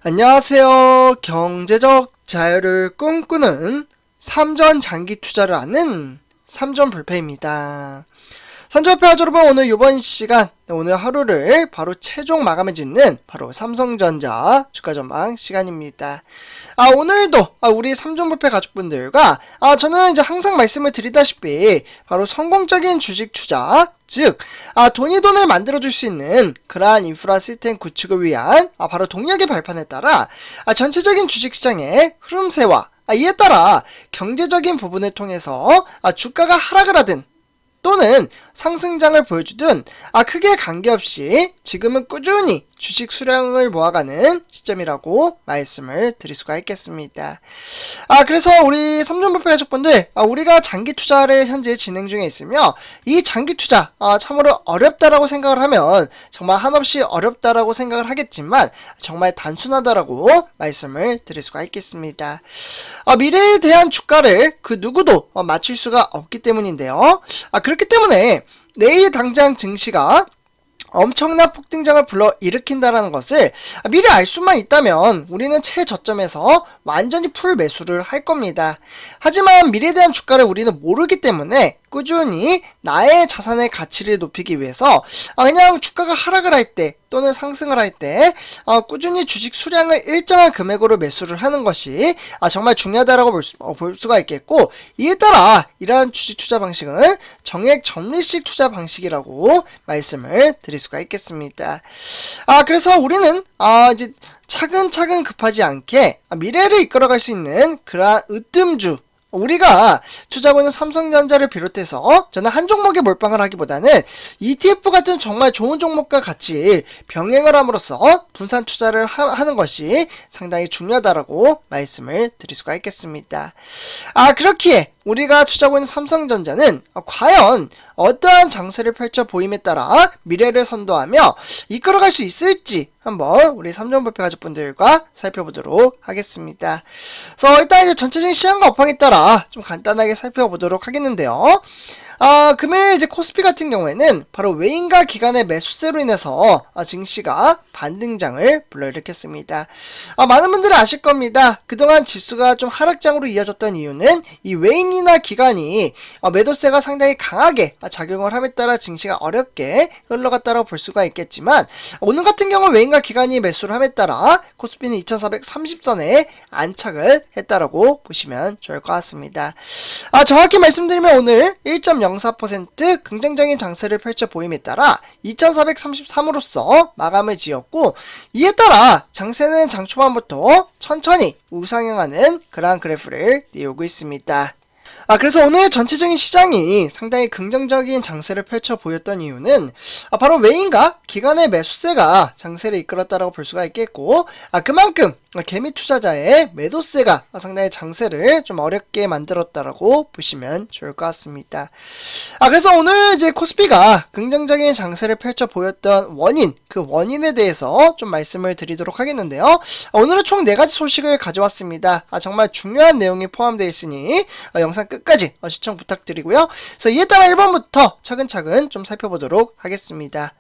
안녕하세요. 경제적 자유를 꿈꾸는 삼전 장기 투자를 하는 삼전불패입니다. 삼전불패 여러분, 오늘 이번 시간, 오늘 하루를 바로 최종 마감을 짓는 바로 삼성전자 주가 전망 시간입니다. 오늘도 우리 삼전불패 가족분들과 저는 이제 항상 말씀을 드리다시피 바로 성공적인 주식 투자, 즉 돈을 만들어줄 수 있는 그러한 인프라 시스템 구축을 위한 바로 동력의 발판에 따라 전체적인 주식시장의 흐름세와 이에 따라 경제적인 부분을 통해서 주가가 하락을 하든 또는 상승장을 보여주든 크게 관계없이 지금은 꾸준히 주식 수량을 모아가는 시점이라고 말씀을 드릴 수가 있겠습니다. 그래서 우리 삼전불패 가족분들, 우리가 장기 투자를 현재 진행 중에 있으며 이 장기 투자 참으로 어렵다라고 생각을 하면 정말 한없이 어렵다라고 생각을 하겠지만 정말 단순하다라고 말씀을 드릴 수가 있겠습니다. 미래에 대한 주가를 그 누구도 맞출 수가 없기 때문인데요. 그렇기 때문에 내일 당장 증시가 엄청난 폭등장을 불러일으킨다는 것을 미리 알 수만 있다면 우리는 최저점에서 완전히 풀 매수를 할 겁니다. 하지만 미래에 대한 주가를 우리는 모르기 때문에 꾸준히 나의 자산의 가치를 높이기 위해서 그냥 주가가 하락을 할 때 또는 상승을 할 때 꾸준히 주식 수량을 일정한 금액으로 매수를 하는 것이 정말 중요하다라고 볼 수가 있겠고, 이에 따라 이러한 주식 투자 방식은 정액 적립식 투자 방식이라고 말씀을 드릴 수가 있겠습니다. 그래서 우리는 이제 차근차근 급하지 않게 미래를 이끌어갈 수 있는 그러한 으뜸주, 우리가 투자하고 있는 삼성전자를 비롯해서 저는 한 종목에 몰빵을 하기보다는 ETF 같은 정말 좋은 종목과 같이 병행을 함으로써 분산 투자를 하는 것이 상당히 중요하다라고 말씀을 드릴 수가 있겠습니다. 그렇기에 우리가 투자하고 있는 삼성전자는 과연 어떠한 장세를 펼쳐 보임에 따라 미래를 선도하며 이끌어갈 수 있을지 한번 우리 삼전불패 가족분들과 살펴보도록 하겠습니다. 그래서 일단 이제 전체적인 시황과 업황에 따라 좀 간단하게 살펴보도록 하겠는데요. 금일 이제 코스피 같은 경우에는 바로 외인과 기관의 매수세로 인해서 증시가 반등장을 불러일으켰습니다. 많은 분들은 아실 겁니다. 그동안 지수가 좀 하락장으로 이어졌던 이유는 이 외인이나 기관이 매도세가 상당히 강하게 작용을 함에 따라 증시가 어렵게 흘러갔다고 볼 수가 있겠지만, 오늘 같은 경우 외인과 기관이 매수를 함에 따라 코스피는 2430선에 안착을 했다라고 보시면 좋을 것 같습니다. 정확히 말씀드리면 오늘 1.04% 긍정적인 장세를 펼쳐 보임에 따라 2433으로서 마감을 지었고, 이에 따라 장세는 장 초반부터 천천히 우상향하는 그러한 그래프를 띄우고 있습니다. 그래서 오늘 전체적인 시장이 상당히 긍정적인 장세를 펼쳐 보였던 이유는 바로 외인과 기관의 매수세가 장세를 이끌었다고 볼 수가 있겠고, 그만큼 개미 투자자의 매도세가 상당히 장세를 좀 어렵게 만들었다라고 보시면 좋을 것 같습니다. 그래서 오늘 이제 코스피가 긍정적인 장세를 펼쳐 보였던 원인, 그 원인에 대해서 좀 말씀을 드리도록 하겠는데요. 오늘은 총 4가지 소식을 가져왔습니다. 정말 중요한 내용이 포함되어 있으니 영상 끝까지 시청 부탁드리고요. 그래서 이에 따라 1번부터 차근차근 좀 살펴보도록 하겠습니다.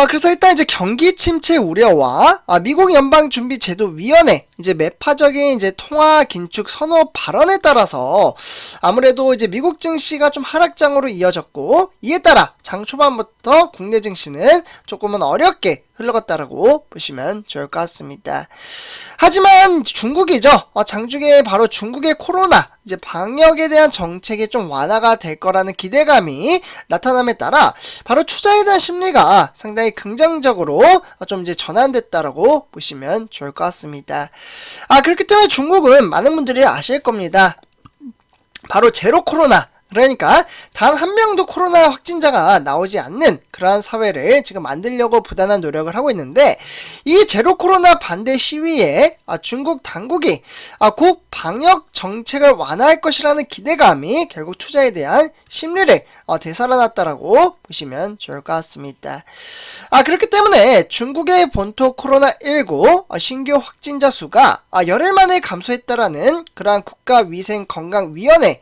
그래서 일단 이제 경기 침체 우려와 미국 연방준비제도위원회 이제 매파적인 이제 통화 긴축 선호 발언에 따라서 아무래도 이제 미국 증시가 좀 하락장으로 이어졌고, 이에 따라 장 초반부터 국내 증시는 조금은 어렵게 흘러갔다라고 보시면 좋을 것 같습니다. 하지만 중국이죠. 장중에 바로 중국의 코로나 이제 방역에 대한 정책이 좀 완화가 될 거라는 기대감이 나타남에 따라 바로 투자에 대한 심리가 상당히 긍정적으로 좀 이제 전환됐다라고 보시면 좋을 것 같습니다. 그렇기 때문에 중국은 많은 분들이 아실 겁니다. 바로 제로 코로나, 그러니까 단 한 명도 코로나 확진자가 나오지 않는 그러한 사회를 지금 만들려고 부단한 노력을 하고 있는데, 이 제로 코로나 반대 시위에 중국 당국이 곧 방역 정책을 완화할 것이라는 기대감이 결국 투자에 대한 심리를 되살아났다라고 보시면 좋을 것 같습니다. 그렇기 때문에 중국의 본토 코로나19 신규 확진자 수가 열흘 만에 감소했다라는 그러한 국가위생건강위원회의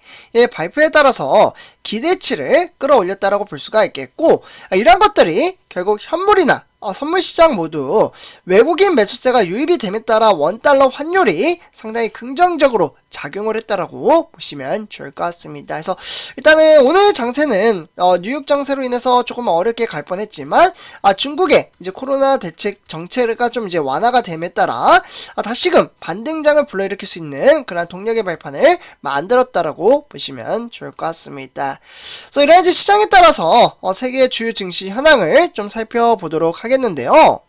발표에 따라서 따라서 기대치를 끌어올렸다라고 볼 수가 있겠고, 이런 것들이 결국 현물이나 선물 시장 모두 외국인 매수세가 유입이 됨에 따라 원달러 환율이 상당히 긍정적으로 작용을 했다라고 보시면 좋을 것 같습니다. 그래서 일단은 오늘 장세는 뉴욕 장세로 인해서 조금 어렵게 갈 뻔했지만 중국의 이제 코로나 대책 정체가 좀 이제 완화가 됨에 따라 다시금 반등장을 불러일으킬 수 있는 그런 동력의 발판을 만들었다라고 보시면 좋을 것 같습니다. 그래서 이런 이제 시장에 따라서 세계의 주요 증시 현황을 좀 살펴보도록 하겠는데요.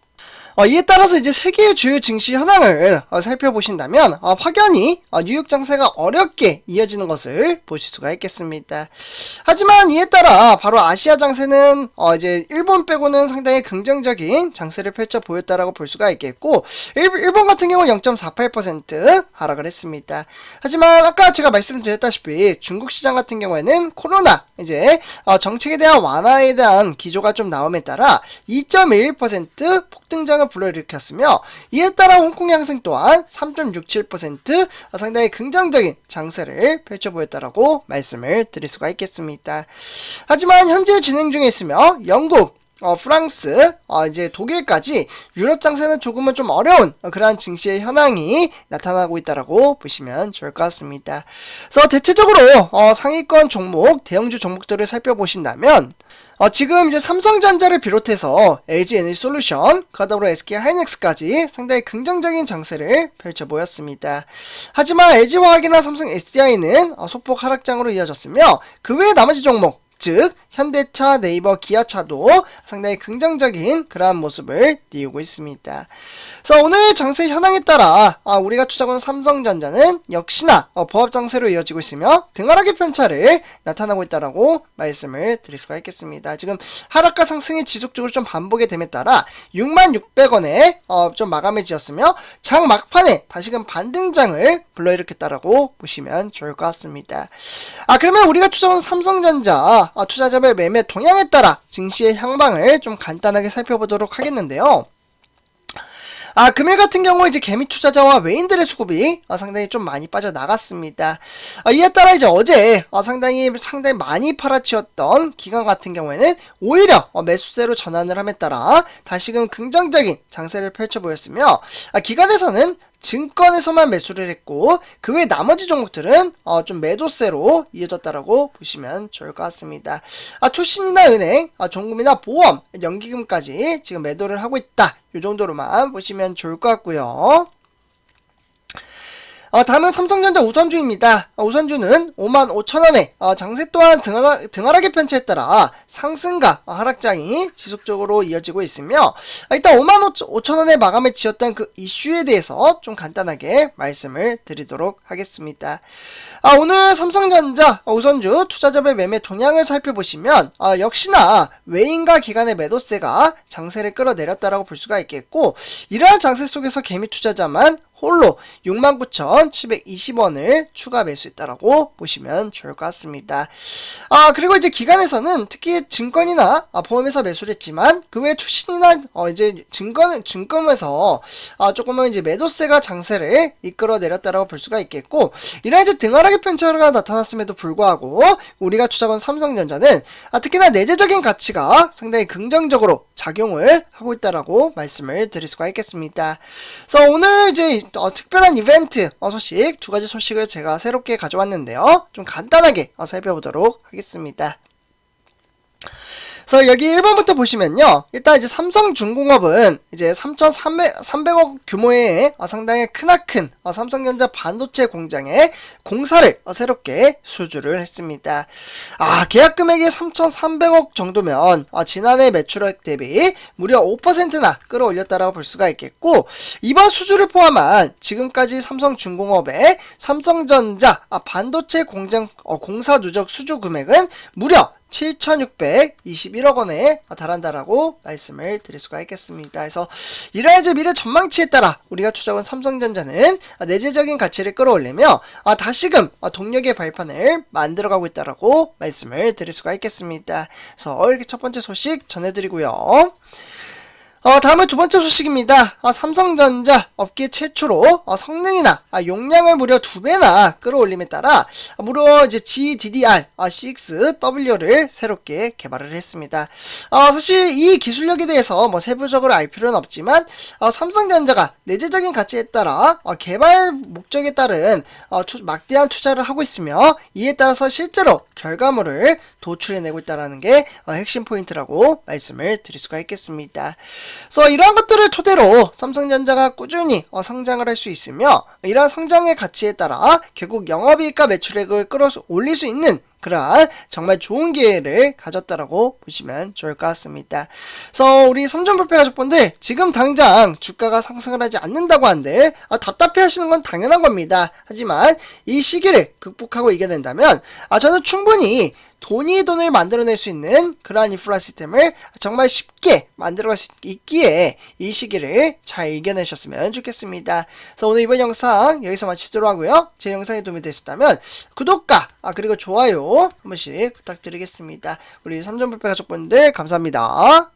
이에 따라서 이제 세계의 주요 증시 현황을 살펴보신다면 확연히 뉴욕 장세가 어렵게 이어지는 것을 보실 수가 있겠습니다. 하지만 이에 따라 바로 아시아 장세는 이제 일본 빼고는 상당히 긍정적인 장세를 펼쳐 보였다라고 볼 수가 있겠고, 일본 같은 경우 0.48% 하락을 했습니다. 하지만 아까 제가 말씀드렸다시피 중국 시장 같은 경우에는 코로나 이제 정책에 대한 완화에 대한 기조가 좀 나옴에 따라 2.21% 폭등장을 불러일으켰으며, 이에 따라 홍콩 양승 또한 3.67% 상당히 긍정적인 장세를 펼쳐 보였다라고 말씀을 드릴 수가 있겠습니다. 하지만 현재 진행 중에 있으며 영국, 프랑스, 이제 독일까지 유럽 장세는 조금은 좀 어려운 그러한 증시의 현황이 나타나고 있다라고 보시면 좋을 것 같습니다. 그래서 대체적으로 상위권 종목, 대형주 종목들을 살펴보신다면 지금 이제 삼성전자를 비롯해서 LG에너지솔루션, 그다음으로 SK하이닉스까지 상당히 긍정적인 장세를 펼쳐 보였습니다. 하지만 LG화학이나 삼성 SDI는 소폭 하락장으로 이어졌으며, 그 외 나머지 종목, 즉 현대차, 네이버, 기아차도 상당히 긍정적인 그러한 모습을 띄우고 있습니다. 그래서 오늘 장세 현황에 따라 우리가 투자하는 삼성전자는 역시나 보합 장세로 이어지고 있으며 등하락의 편차를 나타나고 있다라고 말씀을 드릴 수가 있겠습니다. 지금 하락과 상승이 지속적으로 좀 반복이 됨에 따라 66,600원에 좀 마감을 지었으며, 장 막판에 다시금 반등장을 불러일으켰다라고 보시면 좋을 것 같습니다. 그러면 우리가 투자하는 삼성전자 투자자별 매매 동향에 따라 증시의 향방을 좀 간단하게 살펴보도록 하겠는데요. 금일 같은 경우 이제 개미 투자자와 외인들의 수급이 상당히 좀 많이 빠져나갔습니다. 이에 따라 이제 어제 상당히 많이 팔아치웠던 기관 같은 경우에는 오히려 매수세로 전환을 함에 따라 다시금 긍정적인 장세를 펼쳐 보였으며, 기관에서는 증권에서만 매수를 했고, 그 외 나머지 종목들은 좀 매도세로 이어졌다라고 보시면 좋을 것 같습니다. 투신이나 은행, 종금이나 보험, 연기금까지 지금 매도를 하고 있다, 이 정도로만 보시면 좋을 것 같고요. 다음은 삼성전자 우선주입니다. 우선주는 55,000원에 장세 또한 등하락의 편차에 따라 상승과 하락장이 지속적으로 이어지고 있으며, 일단 55,000원에 마감을 지었던 그 이슈에 대해서 좀 간단하게 말씀을 드리도록 하겠습니다. 오늘 삼성전자 우선주 투자자별 매매 동향을 살펴보시면 역시나 외인과 기관의 매도세가 장세를 끌어내렸다라고 볼 수가 있겠고, 이러한 장세 속에서 개미 투자자만 홀로 69,720원을 추가 매수했다라고 보시면 좋을 것 같습니다. 그리고 이제 기관에서는 특히 증권이나 보험에서 매수를 했지만, 그 외 투신이나 이제 증권에서 조금은 이제 매도세가 장세를 이끌어 내렸다라고 볼 수가 있겠고, 이런 이제 등하락의 편차가 나타났음에도 불구하고 우리가 투자한 삼성전자는 특히나 내재적인 가치가 상당히 긍정적으로 작용을 하고 있다라고 말씀을 드릴 수가 있겠습니다. 그래서 오늘 이제 특별한 이벤트 소식, 두 가지 소식을 제가 새롭게 가져왔는데요. 좀 간단하게 살펴보도록 하겠습니다. 그래서 여기 1번부터 보시면요, 일단 이제 삼성중공업은 이제 3,300억 규모의 상당히 크나큰 삼성전자 반도체 공장에 공사를 새롭게 수주를 했습니다. 계약 금액이 3,300억 정도면 지난해 매출액 대비 무려 5%나 끌어올렸다라고 볼 수가 있겠고, 이번 수주를 포함한 지금까지 삼성중공업의 삼성전자 반도체 공장 공사 누적 수주 금액은 무려 7,621억 원에 달한다라고 말씀을 드릴 수가 있겠습니다. 그래서 이러한 이제 미래 전망치에 따라 우리가 투자한 삼성전자는 내재적인 가치를 끌어올리며 다시금 동력의 발판을 만들어가고 있다라고 말씀을 드릴 수가 있겠습니다. 그래서 이렇게 첫 번째 소식 전해드리고요. 다음은 두 번째 소식입니다. 삼성전자 업계 최초로 성능이나 용량을 무려 2배나 끌어올림에 따라 무려 이제 GDDR6W를 새롭게 개발을 했습니다. 사실 이 기술력에 대해서 뭐 세부적으로 알 필요는 없지만 삼성전자가 내재적인 가치에 따라 개발 목적에 따른 막대한 투자를 하고 있으며 이에 따라서 실제로 결과물을 도출해내고 있다는 게 핵심 포인트라고 말씀을 드릴 수가 있겠습니다. 그래서 이러한 것들을 토대로 삼성전자가 꾸준히 성장을 할 수 있으며 이러한 성장의 가치에 따라 결국 영업이익과 매출액을 끌어올릴 수 있는 그러한 정말 좋은 기회를 가졌다라고 보시면 좋을 것 같습니다. 그래서 우리 삼전불패 가족분들 지금 당장 주가가 상승을 하지 않는다고 한들 답답해 하시는 건 당연한 겁니다. 하지만 이 시기를 극복하고 이겨낸다면 저는 충분히 돈을 만들어낼 수 있는 그러한 인프라 시스템을 정말 쉽게 만들어갈 수 있기에 이 시기를 잘 이겨내셨으면 좋겠습니다. 그래서 오늘 이번 영상 여기서 마치도록 하고요. 제 영상이 도움이 되셨다면 구독과 그리고 좋아요 한 번씩 부탁드리겠습니다. 우리 삼전불패 가족분들 감사합니다.